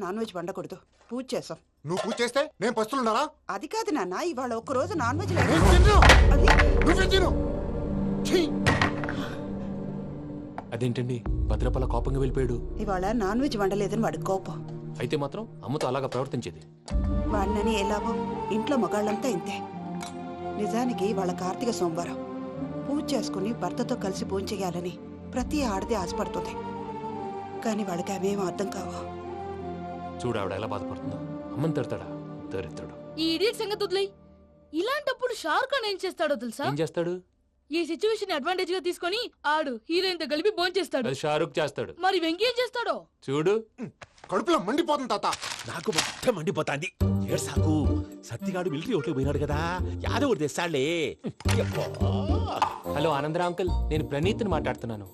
Non veg వండకూడదు. పూజ చేసాం. నువ్వు పూజ చేస్తే నేను పస్తులున్నారా? అది కాదు నాన్న, ఇవాళ ఒక్క రోజు నాన్ వెజ్ అదేంటండి భద్రపల కోపంగా వెళ్ళిపోయాడు? ఇవాళ నాన్ వెజ్ వండలేదని వాడి కోపం. అయితే మాత్రం అమ్మతో అలాగా ప్రవర్తించేది. వాడినని ఎలాగో ఇంట్లో మగాళ్ళంతా ఇంతే. నిజానికి వాళ్ళ కార్తీక సోమవారం పూజ చేసుకుని భర్తతో కలిసి పూజ చేయాలని ప్రతి ఆడది ఆశపడుతుంది. కానీ వాళ్ళకి అవేం అర్థం కావు. చూడు ఆవిడ ఎలా బాధపడుతుందో. అమ్మని తిడతాడా దరిద్రుడు. ఈ ఇడియట్ సంగతి వదిలేయ్. ఇలాంటప్పుడు షారుఖ్ ఖాన్ ఏం చేస్తాడో తెలుసా? ఏం చేస్తాడు? ఈ సిచ్యువేషన్ అడ్వాంటేజ్ గా తీసుకొని ఆడు హీరోయిన్ తో కలిపి బోన్ చేస్తాడు. అది షారుఖ్ చేస్తాడు. మరి వెంకీ ఏం చేస్తాడో చూడు. కడుపులో మండిపోతుంది తాత. నాకు మొత్తం మండిపోతాంది. ఏడు సాకు సత్తిగాడు మిలిటరీ ఓట్లు పోయినాడు కదా, యాదవ్ తెస్తాడులే. హలో ఆనందరా అంకుల్, నేను ప్రణీత్ని మాట్లాడుతున్నాను.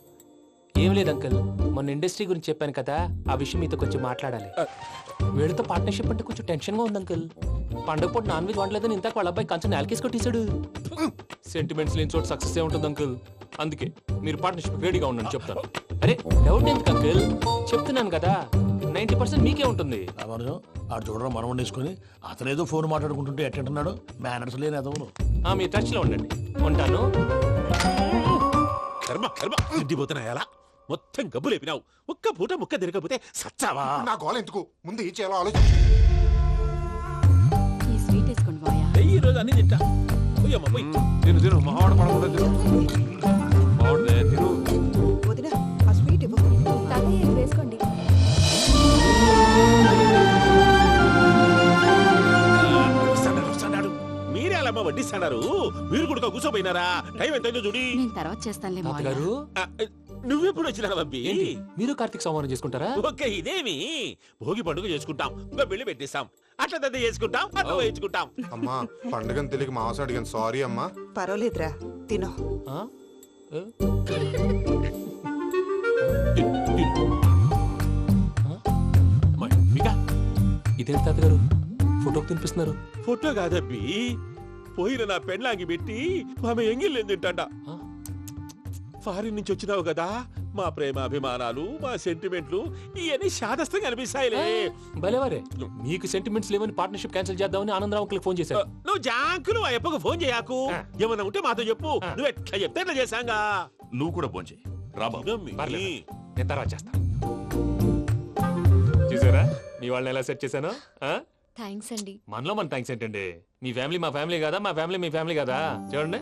ఏం లేదు అంకుల్, మొన్న ఇండస్ట్రీ గురించి చెప్పాను కదా, ఆ విషయం మీతో కొంచెం మాట్లాడాలి. వీళ్ళతో పార్ట్నర్షిప్ అంటే కొంచెం టెన్షన్ గా ఉంది అంకుల్. పండగ పూట నాన్ వెజ్ వండలేదని ఇంతకు వాళ్ళ అబ్బాయి కంచెం నేలకేసి కొట్టేశాడు. సెంటిమెంట్స్ లేని చోట సక్సెస్ ఏ ఉంటుంది అంకుల్. అందుకే మీరు పార్ట్నర్షిప్ రెడీగా ఉండండి చెప్తాను. అరే డౌట్ ఎందుకు అంకుల్, చెప్తున్నాను కదా 90% మీకే ఉంటుంది. ఆడు చూడడం మనం వండేసుకుని అతనేదో ఫోన్ మాట్లాడుకుంటుంటే ఎట్టంటున్నాడు. మేనర్స్ లేని అదవును. మీ టచ్ లో ఉండండి. ఉంటాను. కర్మ కర్మ తిండిపోతున్నా ఎలా మొత్తం గబ్బు లేపినావు. ఒక్క పూట ముక్క తిరగకపోతే సచ్చావా? నా గోల ఎందుకు, ముందు ఏం చేయాలో ఆలోచించు. ఈ స్వీట్ వేసుకోండి బాయా. ఈ రోజు అన్ని తింటా. పోయమ్మ పోయి. తిను తిను మావాడు పడకుండా తిను. మావాడే తిను. వదిన ఆ స్వీట్ ఇవ్వు. వేసుకోండి. వస్తాడు. మీరే అలా వడ్డిస్తాడారు. మీరు కూడా కూర్చోపోయినారా? టైం ఎంతైందో చూడి. నేను తర్వాత చేస్తానులే తాతగారు నువ్వెప్పుడు వచ్చినా బంబి? ఏంటి మీరు కార్తీక సంహారం చేసుకుంటారా? ఓకే ఇదేమి భోగి పండుగ చేసుకుంటాం, ఇంకా బిల్లు పెట్టిస్తాం, అట్లా దద్ద చేసుకుంటాం, అట్లా వేయించుకుంటాం. అమ్మా పండుగని తెలియక మావస అడిగాను, సారీ అమ్మా. పర్వాలేదురా, తినో. ఆ? ఏ? ఇదేంటి తాతగారు ఫోటోకి తినిపిస్తున్నారు? ఫోటో కాదబ్బి, పోయిన నా పెళ్ళాంగి పెట్టి ఆమె ఎంగిల్లేం తింటాడ. ఫారిన్ నుంచి వచ్చినావు కదా, మా ప్రేమ అభిమానాలు మా సెంటిమెంట్లు ఇవన్నీ శాదస్తంగా అనిపిస్తాయిలే. భలేవారే, మీకు సెంటిమెంట్స్ లేవని పార్ట్నర్షిప్ క్యాన్సిల్ చేద్దామని ఆనందరావు అంకుల్ ఫోన్ చేశారు. నువ్వు జాంకులు ఆ అప్పకు ఫోన్ చేయకు. ఏమన్నా ఉంటే మాతో చెప్పు. నువ్వు ఎట్లా చెప్తే ఎట్లా చేశాంగా. నువ్వు కూడా ఫోన్ చేయి. పర్లేదు, నేను తర్వాత చేస్తాను. చూసారా మీ వాళ్ళని ఎలా సెట్ చేశాను? థ్యాంక్స్ అండి. మనలో మన థ్యాంక్స్ ఏంటండి? మీ ఫ్యామిలీ మా ఫ్యామిలీ కదా, మా ఫ్యామిలీ మీ ఫ్యామిలీ కదా. చూడండి,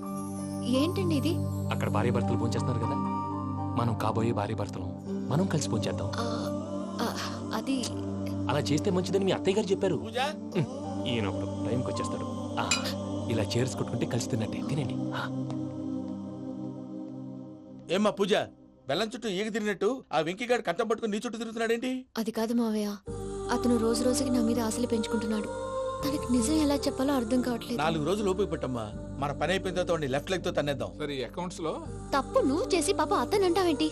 ఏంటండి ఇది? అక్కడ భార్య భర్తలు ఫోన్ చేస్తున్నారు కదా, మనం కాబోయే భార్య భర్తలు మనం కలిసి ఫోన్ చేద్దాం. అది అలా చేస్తే మంచిదని మీ అత్తయ్య గారు చెప్పారు. పూజ ఈయన ఒకడు టైంకి వచ్చేస్తాడు. ఇలా చేర్స్ కొట్టుకుంటే కలిసి తిన్నట్టే. తినండి. ఏమ్మా పూజ, బెల్లం చుట్టూ ఈగ తిరిగినట్టు ఆ వెంకీగాడు కంచం పట్టుకుని నీ చుట్టూ తిరుగుతున్నాడేంటి? అది కాదు మావయ్య, అతను రోజు రోజుకి నా మీద ఆశలు పెంచుకుంటున్నాడు. తనకి నిజం ఎలా చెప్పాలో అర్థం కావట్లేదు. 4 రోజులు ఓపిక పట్టమ్మా, మన పని అయిపోయిన తర్వాత లెఫ్ట్ లెగ్ తో తన్నేద్దాం. సరే అకౌంట్స్ లో తప్పు నువ్వు చేసి పాప అతను అంటావేంటి?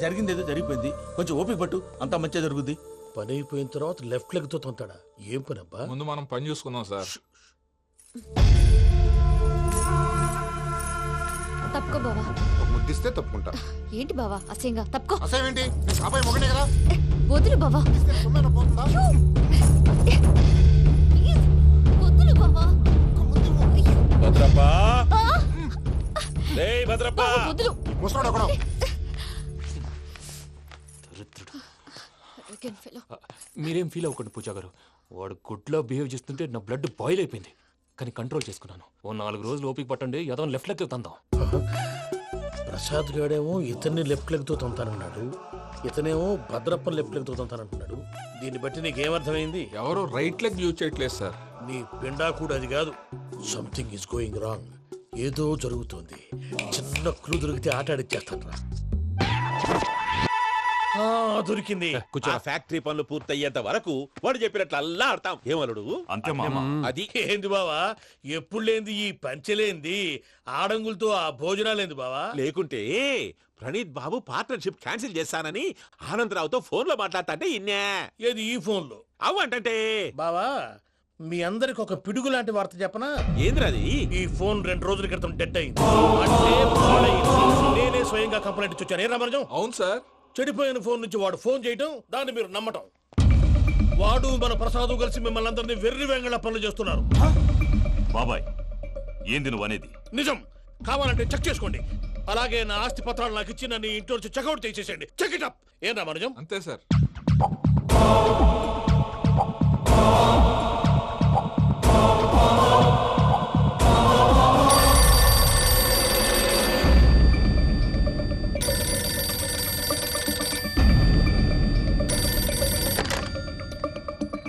జరిగిందేదో జరిగిపోయింది, కొంచెం ఓపిక పట్టు, అంతా మంచిగా జరుగుద్ది. పని అయిపోయిన తర్వాత లెఫ్ట్ లెగ్ తో తొంతాడా? ఏం పని అబ్బా? ముందు మనం పని చూసుకుందాం సార్. తప్పుకో బావా. ఒక ముద్దిస్తే తప్పుకుంటా. ఏంటి బావా అసహ్యంగా? తప్పుకో. అసేమేంటి, నీ కాబోయే మొగనే కదా. వదులు బావా. సొమ్మేనా పోతుందా? వదులు బావా. భద్రప్ప, భద్రప్ప వదులు. ముసలోడు ఒకడు. మీరేం ఫీల్ అవ్వకండి పూజా గారు. వాడు గుడ్లో బిహేవ్ చేస్తుంటే నా బ్లడ్ బాయిల్ అయిపోయింది. కానీ కంట్రోల్ చేసుకున్నాను. ఓ 4 రోజులు ఓపిక పట్టండి, ఏదో లెఫ్ట్ లెగ్ తందాం. ప్రసాద్ గాడేమో ఇతన్ని లెఫ్ట్ లెగ్ తో తొంతానన్నాడు, ఇతనేమో భద్రప్పని లెఫ్ట్ లెగ్ తో తొంతానంటున్నాడు. దీన్ని బట్టి నీకేమర్థమైంది? ఎవరు రైట్ లెగ్ యూజ్ చేయట్లేదు సార్. నీ పిండా కూడా అది కాదు. Something is going wrong. ఏదో జరుగుతోంది. చిన్న క్లూ దొరికితే ఆట ఆడిచ్చేస్తాను రా. దొరికింది. ఆ ఫ్యాక్టరీ పనులు పూర్తయ్యేంత వరకు వాడు చెప్పినట్లు అల్లా ఆడతాం. ఏమలుడు అంతే మామ. అది ఏంది బావా, ఎప్పుడు లేంది ఈ పంచలేంది, ఆడంగులతో ఆ భోజనాలేంది బావా? లేకుంటే ప్రణీత్ బాబు పార్ట్నర్షిప్ క్యాన్సిల్ చేస్తానని ఆనందరావుతో ఫోన్ లో మాట్లాడతాంటే ఇన్నే. ఏది ఈ ఫోన్ లో? అవ్వంటే బావా, మీ అందరికి ఒక పిడుగు లాంటి వార్త చెప్పనా? ఏంద్రది? ఈ ఫోన్ 2 రోజుల క్రితం డెడ్ అయింది. అంటే పాడైంది. నేనే స్వయంగా కంప్లైంట్ ఇచ్చాను. ఏ రామరాజం? అవును సార్. చెడిపోయిన ఫోన్ నుంచి వాడు ఫోన్ చేయటం, దాన్ని మీరు నమ్మటం. వాడు మన ప్రసాదు కలిసి మిమ్మల్ని అందరినీ వెర్రి వెంగళ పనులు చేస్తున్నారు. బాబాయ్ ఏంది నువ్వు అనేది? నిజం. కావాలంటే చెక్ చేసుకోండి. అలాగే నా ఆస్తి పత్రాలు నాకు ఇచ్చి నన్ను ఇంట్లో నుంచి చెక్అౌట్ చేసేసండి. Check it up. ఏం రామానుజం? అంతే సార్.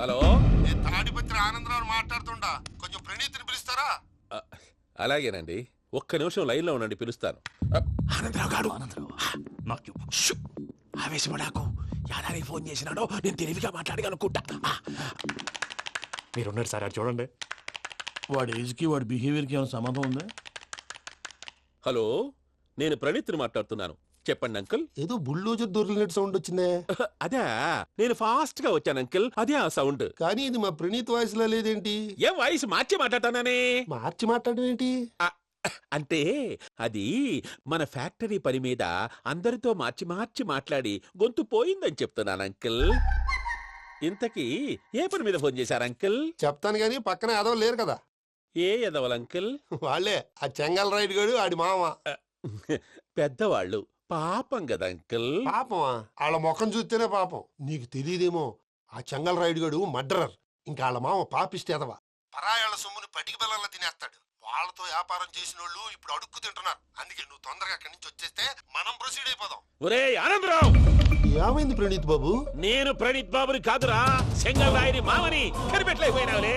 హలో, నేను తాడిపత్రి ఆనందరావు మాట్లాడుతుండా, కొంచెం ప్రణీతిని పిలుస్తారా? అలాగేనండి, ఒక్క నిమిషం లైన్లో ఉండండి, పిలుస్తాను. ఆనందరావు గాడు. ఆవేశపడాకు. యాదానికి ఫోన్ చేసినాడో నేను తెలివిగా మాట్లాడగలనుకుంటా. మీరున్నారు సార్, అది చూడండి. వాడి ఏజ్కి వాడి బిహేవియర్కి ఏమైనా సంబంధం ఉందా? హలో, నేను ప్రణీత్ని మాట్లాడుతున్నాను. చెప్పండి అంకుల్. ఏదో బుల్డోజర్ దొరికినట్టు సౌండ్ వచ్చిందే. అదే, నేను ఫాస్ట్ గా వచ్చాను అంకుల్, అదే ఆ సౌండ్. కానీ ఇది మా ప్రణీత్ వాయిస్ లో లేదేంటి? ఏ వాయిస్ మార్చి మాట్లాడతాననే? మార్చి మాట్లాడడం ఏంటి? అంటే అది మన ఫ్యాక్టరీ పని మీద అందరితో మార్చి మార్చి మాట్లాడి గొంతు పోయిందని చెప్తున్నాను అంకుల్. ఇంతకీ ఏ పని మీద ఫోన్ చేశారు అంకుల్? చెప్తాను గానీ పక్కన ఏదో లేరు కదా. ఏ ఎదవలు అంకుల్? వాళ్ళే ఆ చెంగల్ రైడ్ గడు ఆడి మామ. పెద్దవాళ్ళు, పాపం కదా అంకుల్. పాపమా? వాళ్ళ ముఖం చూస్తేనే పాపం. నీకు తెలియదేమో, ఆ చెంగల్ రైడ్ గడు మర్డరర్. ఇంకా వాళ్ళ మామ పాపిస్తేదవా. పరాయాళ్ళ సొమ్ముని పటికి బెల్లంలో తినేస్తాడు. వాళ్ళతో వ్యాపారం చేసిన వాళ్ళు ఇప్పుడు అడుక్కు తింటున్నారు. అందుకే నువ్వు తొందరగా అక్కడి నుంచి వచ్చేస్తే మనం ప్రొసీడ్ అయిపోదాం. ఒరే ఆనందరావు! ఏమైంది ప్రణీత్ బాబు? నేను ప్రణీత్ బాబుని కాదురా, సెంగల్ రాయని మామని. కనిపెట్టలేకపోయినావులే.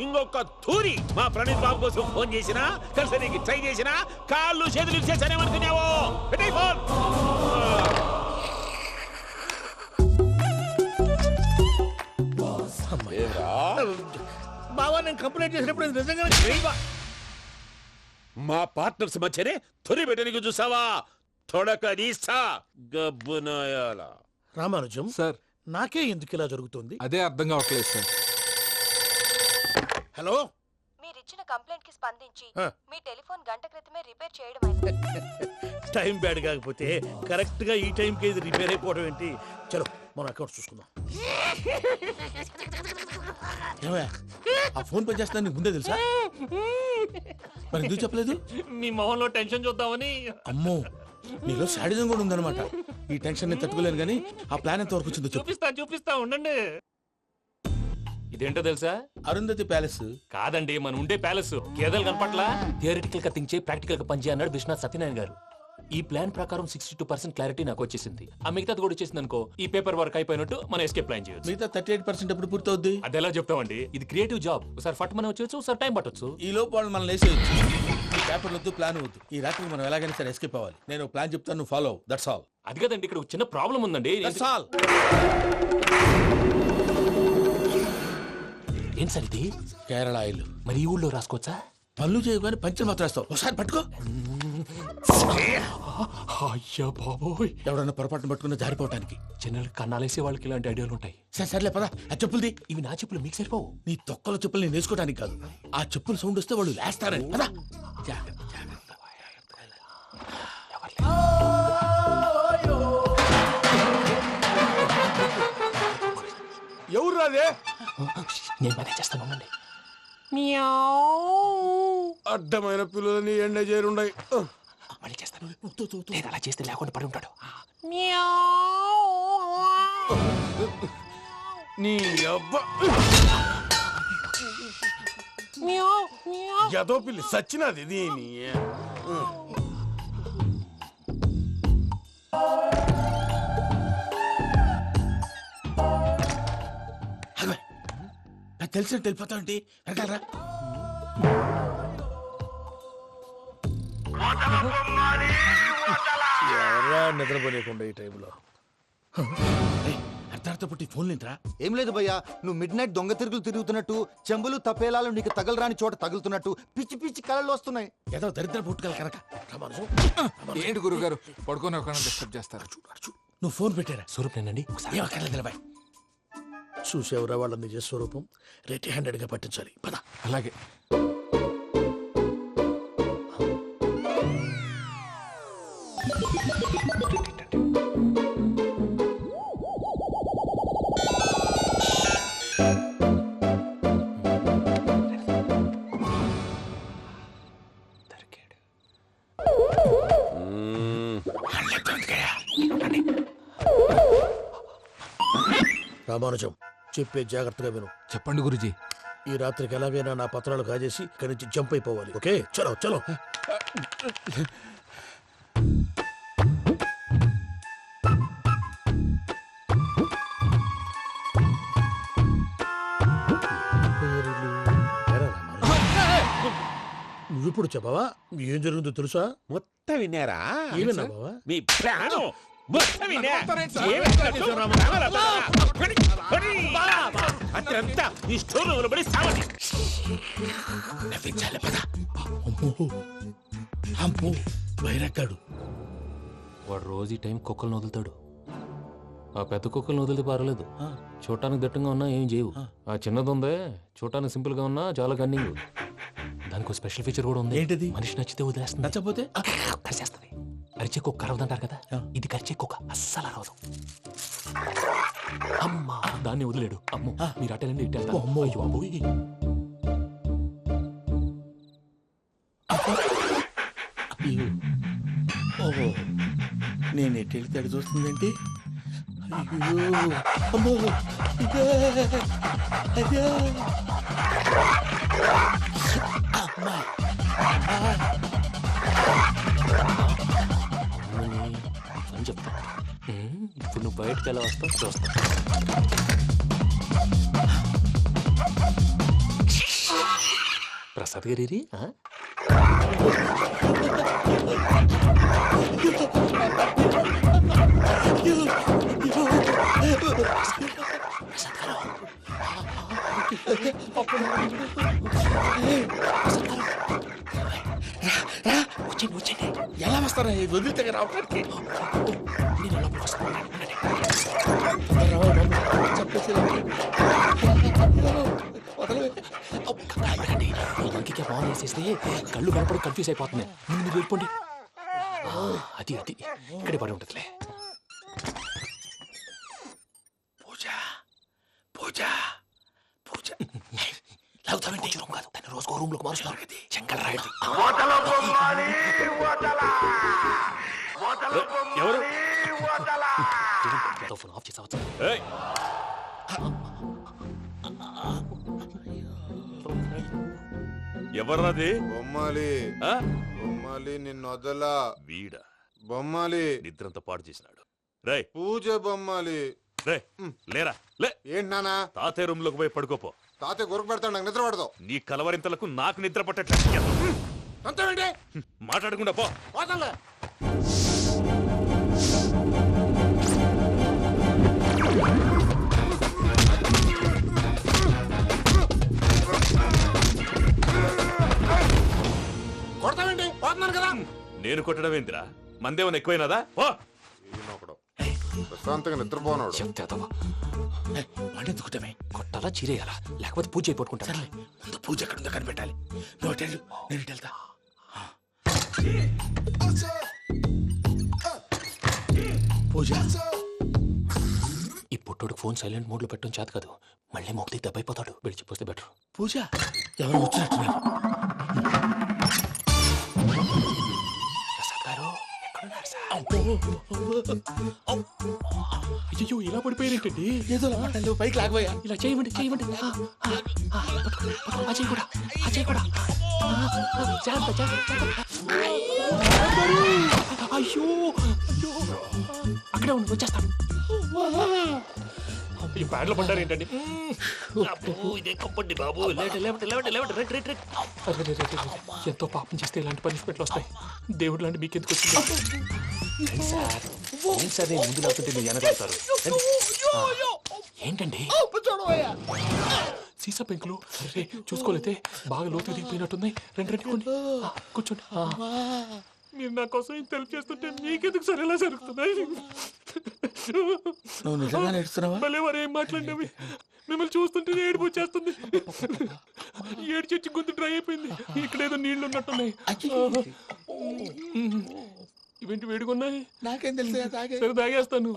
ఇంకొక తూరి మా ప్రణీత్ బాబు కోసం ఫోన్ చేసినా, కలిసి నీకు ట్రై చేసినా కాళ్ళు చేతులు ఇచ్చేసానేమనుకున్నావు. పెట్టేయ్ ఫోన్. బావా, నేను కంప్లైంట్ చేసినప్పుడు ఇది నిజంగానే చేయవా? మా పార్ట్నర్స్ మధ్యనే తొలి పెట్టడానికి చూసావా? తొడక నీస్తా గబ్బునాయాల. రామానుజం సార్, నాకే ఎందుకు ఇలా జరుగుతుంది? అదే అర్థం కావట్లేదు సార్. హలో, మీరిచ్చిన కంప్లైంట్ కి స్పందించి ఆ. మీ టెలిఫోన్ గంట క్రితమే రిపేర్ చేయడం టైం బ్యాడ్ కాకపోతే కరెక్ట్ గా ఈ టైంకి ఇది రిపేర్ అయిపోవడం ఏంటి? చలో మన అకౌంట్ చూసుకుందాం. ఏమయ్య, ఆ ఫోన్ పని చేస్తున్నా నీకు ముందే తెలుసా? మరి ఎందుకు చెప్పలేదు? మీ మొహంలో టెన్షన్ చూద్దామని. అమ్మో, నీలో శాడిజం కూడా ఉందన్నమాట. ఈ టెన్షన్ నేను తట్టుకోలేను కానీ ఆ ప్లాన్ ఎంత వరకు వచ్చిందో చెప్పు. చూపిస్తా ఉండండి. ఇదేంటో తెలుసా? అరుంధతి ప్యాలెస్ కాదండి, మన ఉండే ప్యాలెస్. గేదెలు కనపట్లా? థియరిటికల్ గా థింక్ చేయి, ప్రాక్టికల్ గా పనిచేయ అన్నాడు విశ్వనాథ్ సత్యనారాయణ గారు. ఈ ప్లాన్ ప్రకారం 62% క్లారిటీ నాకు వచ్చేసింది. ఆ మిగతాది కూడా వచ్చేసింది అనుకో, ఈ పేపర్ వర్క్ అయిపోయినట్టు మనం ఎస్కేప్ ప్లాన్ చేయొచ్చు. మిగతా 38% ఎప్పుడు పూర్తవుద్ది? అది ఎలా చెప్తామండి? ఇది క్రియేటివ్ జాబ్. ఒకసారి ఫట్ మనం వచ్చేచ్చు, ఒకసారి టైం పట్టొచ్చు. ఈ లోపు వాళ్ళు మనం లేసేయచ్చు. ఈ పేపర్ వద్దు, ప్లాన్ వద్దు. ఈ రాత్రికి మనం ఎలాగైనా సరే ఎస్కేప్ అవ్వాలి. నేను ప్లాన్ చెప్తాను, నువ్వు ఫాలో. That's all. అది కదండి, ఇక్కడ ఒక చిన్న ప్రాబ్లం ఉందండి. That's all. ఏం సార్ ఇది? కేరళ ఆయిల్. మరి ఈ ఊళ్ళో రాసుకోవచ్చా? పనులు చేయగానే పంచర్ మాత్రం వేస్తావు. ఒకసారి పట్టుకో. అయ్యా బాబోయ్, ఎవడన్నా పొరపాటున పట్టుకున్న జారిపోవటానికి. జనరల్ కన్నాలేసే వాళ్ళకి ఇలాంటి ఐడియాలు ఉంటాయి. సర్లే పదా, ఆ చెప్పులది. ఇవి నా చెప్పులు, మీకు సరిపోవు. నీ తొక్కల చెప్పులు నేను వేసుకోవడానికి కాదు, ఆ చెప్పులు సౌండ్ వస్తే వాళ్ళు లేస్తారని. పదా. ఎవరు రాదే? నేను పనే చేస్తాను, ఉండండి. అడ్డమైన పిల్లలని ఎండ చేరుండయి. మళ్ళీ చేస్తాను. లేదు, అలా చేస్తే లేకుండా పడి ఉంటాడు. నీ అబ్బ ఎదో పిల్లి సచ్చినది దీని. నాకు తెలిసినట్టు వెళ్ళిపోతా ఉంటే వెనకాలరా. ఎవరా నిద్రపోలేకుండా ఈ టైంలో? అర్ధార్థ పుట్టి ఫోన్ లేంట్రా. ఏం లేదు భయ్యా, నువ్వు మిడ్ నైట్ దొంగ తిరుగులు తిరుగుతున్నట్టు, చెంబులు తపేలాలు నీకు తగలరాని చోట తగులుతున్నట్టు పిచ్చి పిచ్చి కళలు వస్తున్నాయి. ఏదో దరిద్ర పుట్టుకల కనుక. ఏంటి గురుగారు పడుకొని ఒక డిస్టర్బ్ చేస్తారు? నువ్వు ఫోన్ పెట్టారా? స్వరూప్ నేనండి. నిలబాయ్. చూసేవరా వాళ్ళ నిజ స్వరూపం. రెట్టి హ్యాండెడ్ గా పట్టించాలి. పద. అలాగే. రామానుజం చెప్పే జాగ్రత్తగా విను. చెప్పండి గురుజీ. ఈ రాత్రికి ఎలాగైనా నా పత్రాలు కాజేసి ఇక్కడి నుంచి జంప్ అయిపోవాలి. ఓకే, చలో చలో. నువ్విప్పుడు చెప్పవా ఏం జరుగుతుందో తెలుసా? మొత్తం విన్నారా? ఏమన్నా బావా? మీ ప్రాణం మొత్తం విన్నా. అతనంతా ఈ స్టోర్ రూమ్ లో పడి సావండి. నవ్వించాలి పద. అమ్మో అమ్మో బైరక్కాడు. వాడు రోజు ఈ టైం కుక్కలను వదులుతాడు. ఆ పెద్ద కుక్కలను వదిలితే పర్వాలేదు, చూడటానికి దట్టంగా ఉన్నా ఏం చేయవు. ఆ చిన్నది ఉందే చూడటానికి సింపుల్ గా ఉన్నా చాలా గన్నింగ్. దానికి ఒక స్పెషల్ ఫీచర్ కూడా ఉంది. ఏంటిది? మనిషి నచ్చితే వదిలేస్తుంది, నచ్చపోతే కరిచేస్తుంది. అరిచే కుక్క అరవదంటారు కదా, ఇది కరిచే కుక్క అస్సలు అరవదు. అమ్మా దాన్ని వదిలేడు. అమ్మో మీరు అటెండి ఇటు వెళ్తారు. అమ్మో అయ్యో బాబోయ్. ఓహో నేను ఎటు వెళ్తే అటు చూస్తుందంటే అయ్యో అమ్మో ఇదే అయ్యో అమ్మా అని చెప్తా. ఇప్పుడు నువ్వు బయటకు ఎలా వస్తావు చూస్తా. ప్రసాద్ గారి ఎలా వస్తారా వదిలితే రావడానికి? ఇంకే బాగా వేసేస్తే కళ్ళు కనపడి కన్ఫ్యూజ్ అయిపోతున్నాయి. ముందు మీరు వెళ్ళిపోండి. అది అది ఇక్కడే పడి ఉంటుందిలే. పూజ పూజ పూజ లాగుతామంటే రూమ్ కాదు, తన రోజుకో రూమ్ లోకి మారుస్తున్నారు కదా. చెంగల్ రాయడు. ఎవరు? ఫోన్ ఆఫ్ చేసావచ్చు. ఎవర్రాది? బొమ్మాలి బొమ్మాలి నిన్ను వదలా. వీడ బొమ్మాలి నిద్రంతా పాడు చేసినాడు. రే పూజ బొమ్మాలి. రే లేరా లే. ఏంటి నానా? తాతయ్య రూమ్ లోకి పోయి పడుకోపో. తాతయ్య గొరకు పెడతాడు, నాకు నిద్ర పడతావు. నీ కలవరింతలకు నాకు నిద్ర పట్టట్లేదు. అంతేంటి? మాట్లాడకుండా పో. పోతాలే. కొడతావేంటి? పోతున్నాను కదా. నేను కొట్టడం ఏంటిరా? మందేమన్నా ఎక్కువైనదా? ఓ ప్రశాంతంగా నిద్రపోనాడు. చెప్తేదవా వండెందుకుంటామే? కొట్టాలా చీరేయాలా లేకపోతే పూజ అయిపోట్టుకుంటా. ముందు పూజ ఎక్కడ ఉందో కనిపెట్టాలి. నువ్వు వెళ్ళు, నేను ఇటు వెళ్తా. పూజ ఈ పుట్టోడు ఫోన్ సైలెంట్ మోడ్ లో పెట్టడం చేత కాదు. మళ్ళీ మోక్తి దెబ్బైపోతాడు. విడిచిపోతే బెటర్. పూజ ఎవరు వచ్చినట్టున్నారు? ప్రసాద్ గారు ఎక్కడున్నారు సార్? అయ్యో ఇలా పడిపోయినట్టండి. ఏదో మాటలు పైకి లాగబోయా. ఇలా చేయమండి చేయమండి. అజయ్ కూడా అజయ్ కూడా జాగ్రత్త జాగ్రత్త. అయ్యో అక్కడే ఉండి వచ్చేస్తాను. ఈ బ్యాడ్లో పడ్డారు ఏంటండి? ఎంతో పాపం చేస్తే ఇలాంటి పనిష్మెంట్లు వస్తాయి. దేవుడు లాంటి మీకెందుకు వచ్చింది సార్? ముందు లేకుంటే మీరు వెనకాడతారు. ఏంటండి సీసా పెంకులు చూసుకోలేతే బాగా లోతు దిగిపోయినట్టున్నాయి. రెండు కూర్చోండి. మీరు నా కోసం ఇంత హెల్ప్ చేస్తుంటే మీకెందుకు సరే ఎలా జరుగుతున్నాయి? నువ్వు నిజంగా నేర్చుకున్నావా? భలే వారు ఏం మాట్లాడినవి. మిమ్మల్ని చూస్తుంటే ఏడుపు వచ్చేస్తుంది. ఏడ్చి గొంతు డ్రై అయిపోయింది. ఇక్కడ ఏదో నీళ్లు ఉన్నట్టున్నాయి. ఇవేంటి వేడుకున్నాయి? నాకేం తెలుసు. సరే తాగేస్తాను.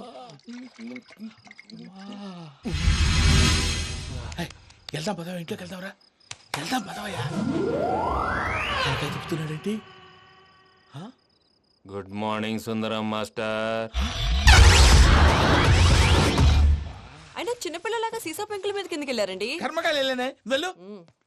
వెళ్దాం పదవా, ఇంట్లోకి వెళ్దాంరా. వెళ్దాం పదవయ్యా. నాకై చెప్తున్నాడేంటి? గుడ్ మార్నింగ్ సుందరం మాస్టర్. అయినా చిన్నపిల్ల మీలాగా సీసా పెంకుల మీద కిందకి వెళ్ళారండి? కర్మకాయలు వెళ్ళానే వెళ్ళు.